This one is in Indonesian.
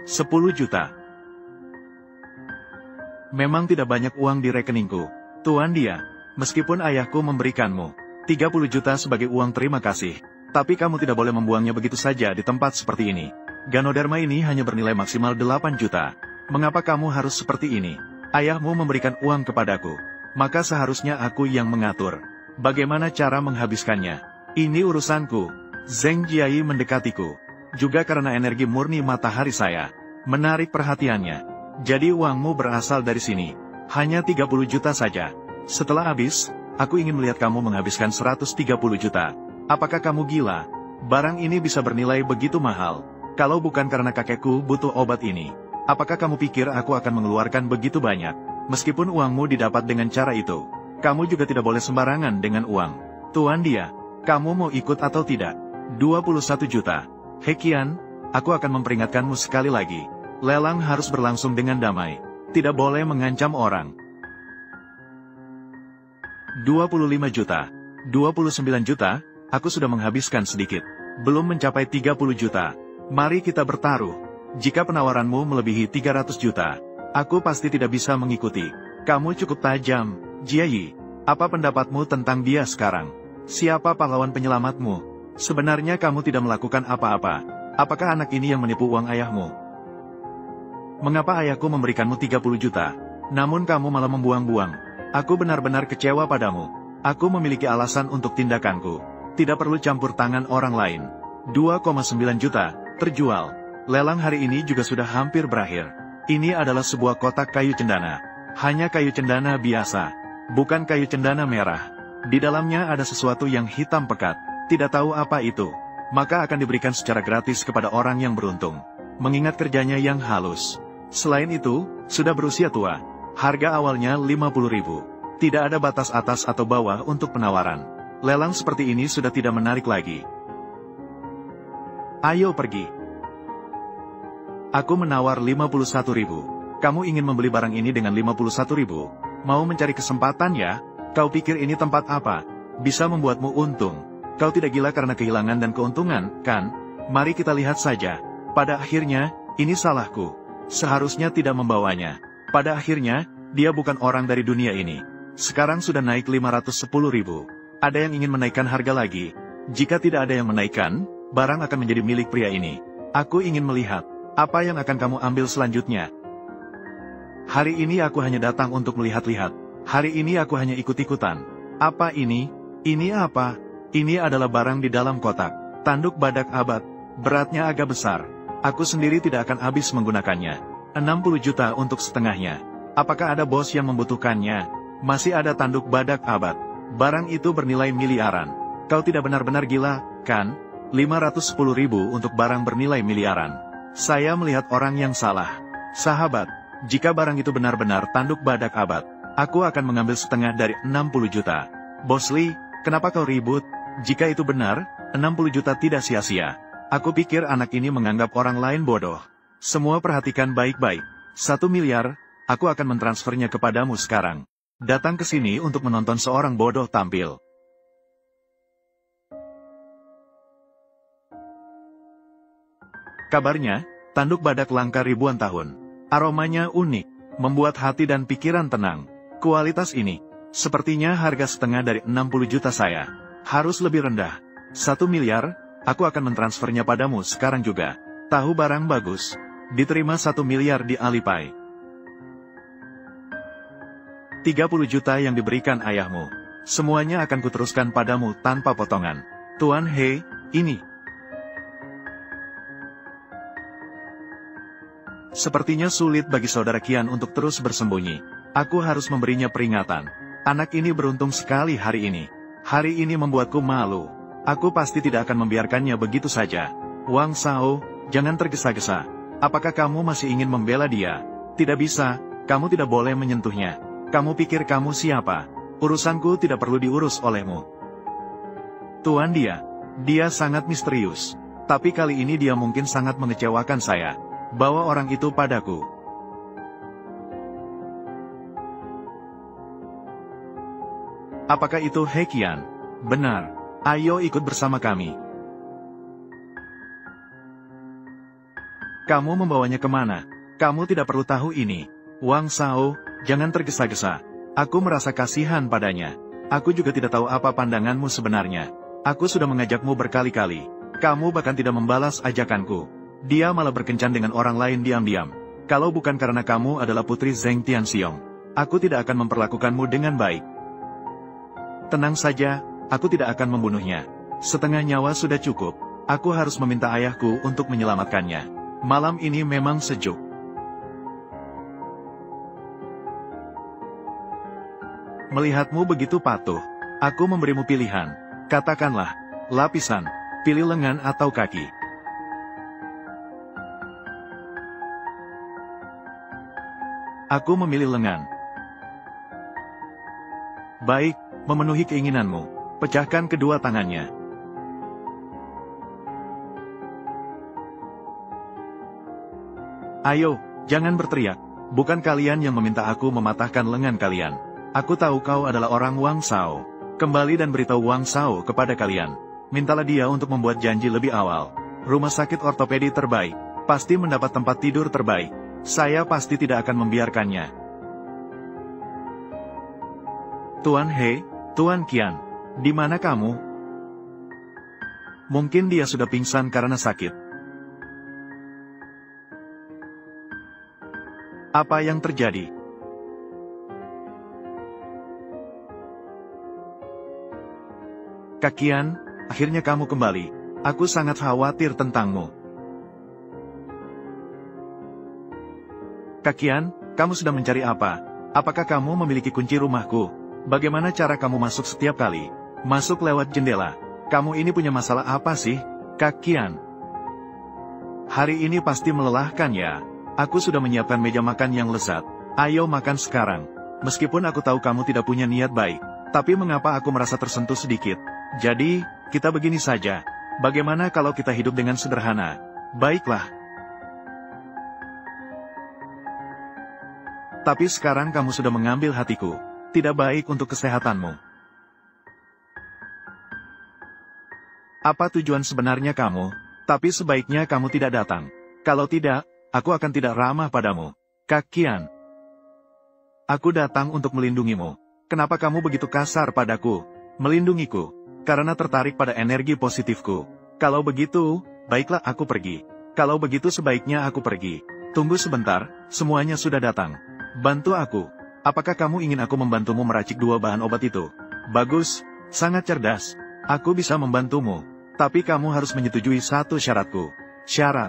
10 juta. Memang tidak banyak uang di rekeningku, Tuan Dia. Meskipun ayahku memberikanmu 30 juta sebagai uang terima kasih, tapi kamu tidak boleh membuangnya begitu saja di tempat seperti ini. Ganoderma ini hanya bernilai maksimal 8 juta. Mengapa kamu harus seperti ini? Ayahmu memberikan uang kepadaku, maka seharusnya aku yang mengatur bagaimana cara menghabiskannya. Ini urusanku. Zheng Jiayi mendekatiku. Juga karena energi murni matahari saya menarik perhatiannya. Jadi uangmu berasal dari sini. Hanya 30 juta saja. Setelah habis, aku ingin melihat kamu menghabiskan 130 juta. Apakah kamu gila? Barang ini bisa bernilai begitu mahal. Kalau bukan karena kakekku butuh obat ini, apakah kamu pikir aku akan mengeluarkan begitu banyak? Meskipun uangmu didapat dengan cara itu, kamu juga tidak boleh sembarangan dengan uang. Tuan Dia, kamu mau ikut atau tidak? 21 juta. Hekian, aku akan memperingatkanmu sekali lagi. Lelang harus berlangsung dengan damai. Tidak boleh mengancam orang. 25 juta. 29 juta, aku sudah menghabiskan sedikit. Belum mencapai 30 juta. Mari kita bertaruh. Jika penawaranmu melebihi 300 juta, aku pasti tidak bisa mengikuti. Kamu cukup tajam, Jiayi. Apa pendapatmu tentang dia sekarang? Siapa pahlawan penyelamatmu? Sebenarnya kamu tidak melakukan apa-apa. Apakah anak ini yang menipu uang ayahmu? Mengapa ayahku memberikanmu 30 juta, namun kamu malah membuang-buang? Aku benar-benar kecewa padamu. Aku memiliki alasan untuk tindakanku. Tidak perlu campur tangan orang lain. 2,9 juta, terjual. Lelang hari ini juga sudah hampir berakhir. Ini adalah sebuah kotak kayu cendana. Hanya kayu cendana biasa. Bukan kayu cendana merah. Di dalamnya ada sesuatu yang hitam pekat. Tidak tahu apa itu. Maka akan diberikan secara gratis kepada orang yang beruntung. Mengingat kerjanya yang halus. Selain itu, sudah berusia tua. Harga awalnya 50.000. Tidak ada batas atas atau bawah untuk penawaran. Lelang seperti ini sudah tidak menarik lagi. Ayo pergi. Aku menawar 51.000. Kamu ingin membeli barang ini dengan 51.000? Mau mencari kesempatan ya? Kau pikir ini tempat apa? Bisa membuatmu untung. Kau tidak gila karena kehilangan dan keuntungan, kan? Mari kita lihat saja. Pada akhirnya, ini salahku. Seharusnya tidak membawanya. Pada akhirnya, dia bukan orang dari dunia ini. Sekarang sudah naik 510.000. Ada yang ingin menaikkan harga lagi? Jika tidak ada yang menaikkan, barang akan menjadi milik pria ini. Aku ingin melihat, apa yang akan kamu ambil selanjutnya? Hari ini aku hanya datang untuk melihat-lihat. Hari ini aku hanya ikut-ikutan. Apa ini? Ini apa? Ini adalah barang di dalam kotak. Tanduk badak abad. Beratnya agak besar. Aku sendiri tidak akan habis menggunakannya. 60 juta untuk setengahnya. Apakah ada bos yang membutuhkannya? Masih ada tanduk badak abad. Barang itu bernilai miliaran. Kau tidak benar-benar gila, kan? 510.000 untuk barang bernilai miliaran. Saya melihat orang yang salah. Sahabat, jika barang itu benar-benar tanduk badak abad, aku akan mengambil setengah dari 60 juta. Bos Lee, kenapa kau ribut? Jika itu benar, 60 juta tidak sia-sia. Aku pikir anak ini menganggap orang lain bodoh. Semua perhatikan baik-baik. 1 miliar, aku akan mentransfernya kepadamu sekarang. Datang ke sini untuk menonton seorang bodoh tampil. Kabarnya, tanduk badak langka ribuan tahun. Aromanya unik, membuat hati dan pikiran tenang. Kualitas ini, sepertinya harga setengah dari 60 juta saya. Harus lebih rendah. 1 miliar, aku akan mentransfernya padamu sekarang juga. Tahu barang bagus. Diterima 1 miliar di Alipay. 30 juta yang diberikan ayahmu. Semuanya akan kuteruskan padamu tanpa potongan. Tuan He, ini. Sepertinya sulit bagi saudara Qian untuk terus bersembunyi. Aku harus memberinya peringatan. Anak ini beruntung sekali hari ini. Hari ini membuatku malu. Aku pasti tidak akan membiarkannya begitu saja. Wang Shao, jangan tergesa-gesa. Apakah kamu masih ingin membela dia? Tidak bisa, kamu tidak boleh menyentuhnya. Kamu pikir kamu siapa? Urusanku tidak perlu diurus olehmu. Tuan dia sangat misterius. Tapi kali ini dia mungkin sangat mengecewakan saya. Bawa orang itu padaku. Apakah itu Hekian? Benar. Ayo ikut bersama kami. Kamu membawanya kemana? Kamu tidak perlu tahu ini. Wang Shao, jangan tergesa-gesa. Aku merasa kasihan padanya. Aku juga tidak tahu apa pandanganmu sebenarnya. Aku sudah mengajakmu berkali-kali. Kamu bahkan tidak membalas ajakanku. Dia malah berkencan dengan orang lain diam-diam. Kalau bukan karena kamu adalah putri Zheng Tianxiong, aku tidak akan memperlakukanmu dengan baik. Tenang saja, aku tidak akan membunuhnya. Setengah nyawa sudah cukup. Aku harus meminta ayahku untuk menyelamatkannya. Malam ini memang sejuk. Melihatmu begitu patuh, aku memberimu pilihan. Katakanlah, lapisan, pilih lengan atau kaki. Aku memilih lengan. Baik, memenuhi keinginanmu. Pecahkan kedua tangannya. Ayo, jangan berteriak. Bukan kalian yang meminta aku mematahkan lengan kalian. Aku tahu kau adalah orang Wang Shao. Kembali dan beritahu Wang Shao kepada kalian. Mintalah dia untuk membuat janji lebih awal. Rumah sakit ortopedi terbaik. Pasti mendapat tempat tidur terbaik. Saya pasti tidak akan membiarkannya. Tuan He, Tuan Qian, di mana kamu? Mungkin dia sudah pingsan karena sakit. Apa yang terjadi? Kak Qian, akhirnya kamu kembali. Aku sangat khawatir tentangmu. Kak Qian, kamu sudah mencari apa? Apakah kamu memiliki kunci rumahku? Bagaimana cara kamu masuk setiap kali? Masuk lewat jendela. Kamu ini punya masalah apa sih, Kak Qian? Hari ini pasti melelahkan ya. Aku sudah menyiapkan meja makan yang lezat. Ayo makan sekarang. Meskipun aku tahu kamu tidak punya niat baik, tapi mengapa aku merasa tersentuh sedikit? Jadi, kita begini saja. Bagaimana kalau kita hidup dengan sederhana? Baiklah. Tapi sekarang kamu sudah mengambil hatiku. Tidak baik untuk kesehatanmu. Apa tujuan sebenarnya kamu? Tapi sebaiknya kamu tidak datang. Kalau tidak, aku akan tidak ramah padamu. Kak Qian. Aku datang untuk melindungimu. Kenapa kamu begitu kasar padaku? Melindungiku. Karena tertarik pada energi positifku. Kalau begitu, baiklah aku pergi. Kalau begitu sebaiknya aku pergi. Tunggu sebentar, semuanya sudah datang. Bantu aku. Apakah kamu ingin aku membantumu meracik 2 bahan obat itu? Bagus, sangat cerdas. Aku bisa membantumu. Tapi kamu harus menyetujui satu syaratku. Syarat.